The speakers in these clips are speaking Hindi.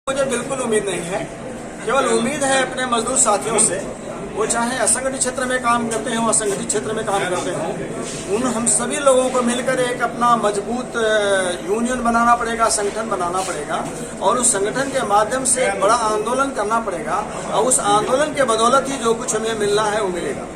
मुझे बिल्कुल उम्मीद नहीं है। केवल उम्मीद है अपने मजदूर साथियों से, वो चाहे असंगठित क्षेत्र में काम करते हों, असंगठित क्षेत्र में काम करते हों, उन हम सभी लोगों को मिलकर एक अपना मजबूत यूनियन बनाना पड़ेगा, संगठन बनाना पड़ेगा और उस संगठन के माध्यम से एक बड़ा आंदोलन करना पड़ेगा और उस आंदोलन के बदौलत ही जो कुछ हमें मिलना है वो मिलेगा।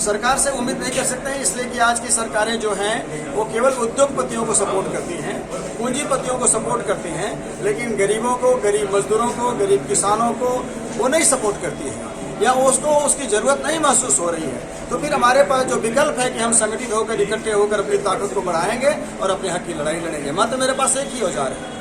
सरकार से उम्मीद नहीं कर सकते हैं, इसलिए कि आज की सरकारें जो हैं वो केवल उद्योगपतियों को सपोर्ट करती हैं, पूंजीपतियों को सपोर्ट करती हैं, लेकिन गरीबों को, गरीब मजदूरों को, गरीब किसानों को वो नहीं सपोर्ट करती है या उसको उसकी जरूरत नहीं महसूस हो रही है। तो फिर हमारे पास जो विकल्प है कि हम संगठित होकर, इकट्ठे होकर अपनी ताकत को बढ़ाएंगे और अपने हक की लड़ाई लड़ेंगे। मात्र मेरे पास एक ही औजार है।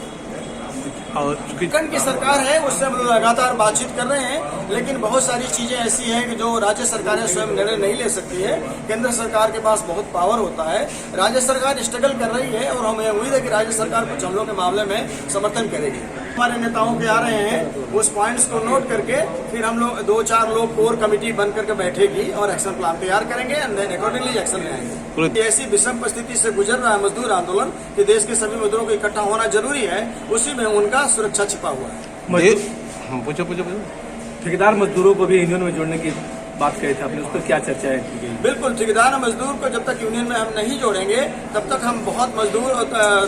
झारखंड की सरकार है, उससे हम लगातार बातचीत कर रहे हैं, लेकिन बहुत सारी चीजें ऐसी हैं कि जो राज्य सरकारें स्वयं निर्णय नहीं ले सकती है। केंद्र सरकार के पास बहुत पावर होता है। राज्य सरकार स्ट्रगल कर रही है और हमें उम्मीद है कि राज्य सरकार कुछ हमलों के मामले में समर्थन करेगी। हमारे नेताओं के आ रहे हैं, उस पॉइंट्स को नोट करके फिर हम लोग 2-4 लोग कोर कमेटी बन करके बैठेगी और एक्शन प्लान तैयार करेंगे एंड देन अकॉर्डिंगली एक्शन लेंगे। ऐसी विषम परिस्थिति से गुजर रहा है मजदूर आंदोलन कि देश के सभी मजदूरों को इकट्ठा होना जरूरी है, उसी में उनका सुरक्षा छिपा हुआ है। पूछो ठेकेदार मजदूरों को भी यूनियन में जोड़ने की बात कही थी आपने, उस पर क्या चर्चा है? बिल्कुल, ठेकेदार मजदूर को जब तक यूनियन में हम नहीं जोड़ेंगे तब तक हम बहुत मजदूर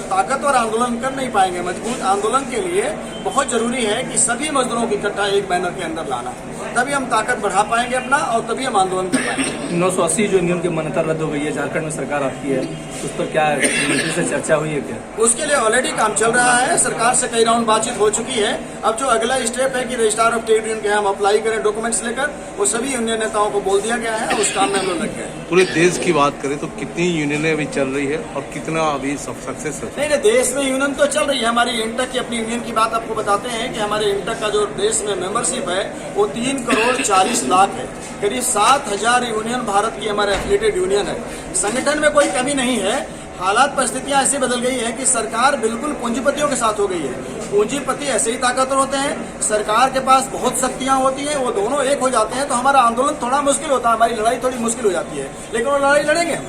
ताकतवर आंदोलन कर नहीं पाएंगे। मजबूत आंदोलन के लिए बहुत जरूरी है कि सभी मजदूरों को इकट्ठा एक बैनर के अंदर लाना, तभी हम ताकत बढ़ा पाएंगे अपना और तभी हम आंदोलन कर पाएंगे। 980 जो यूनियन की मान्यता रद्द हो गई है, झारखंड में सरकार आपकी है, उस पर क्या मंत्री से चर्चा हुई है क्या? उसके लिए ऑलरेडी काम चल रहा है, सरकार से कई राउंड बातचीत हो चुकी है। अब जो अगला स्टेप है कि रजिस्ट्रार ऑफ ट्रेड यूनियन के हम अप्लाई करें डॉक्यूमेंट्स लेकर, वो सभी यूनियन नेताओं को बोल दिया गया है और उस काम में हम लोग लग गए। पूरे देश की बात करें तो कितनी यूनियनें अभी चल रही है और कितना अभी सक्सेस है? नहीं, देश में यूनियन तो चल रही है। हमारी इंटक की अपनी यूनियन की बात आपको बताते हैं कि हमारे इंटक का जो देश में मेंबरशिप है वो 3 करोड़ 40 लाख है। करीब 7,000 यूनियन भारत की हमारे एफिलिएटेड यूनियन है। संगठन में कोई कमी नहीं है। हालात परिस्थितियां ऐसी बदल गई है कि सरकार बिल्कुल पूंजीपतियों के साथ हो गई है। पूंजीपति ऐसे ही ताकतवर होते हैं, सरकार के पास बहुत शक्तियां होती हैं, वो दोनों एक हो जाते हैं तो हमारा आंदोलन थोड़ा मुश्किल होता है, हमारी लड़ाई थोड़ी मुश्किल हो जाती है, लेकिन वो लड़ाई लड़ेंगे हम।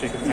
ठीक है।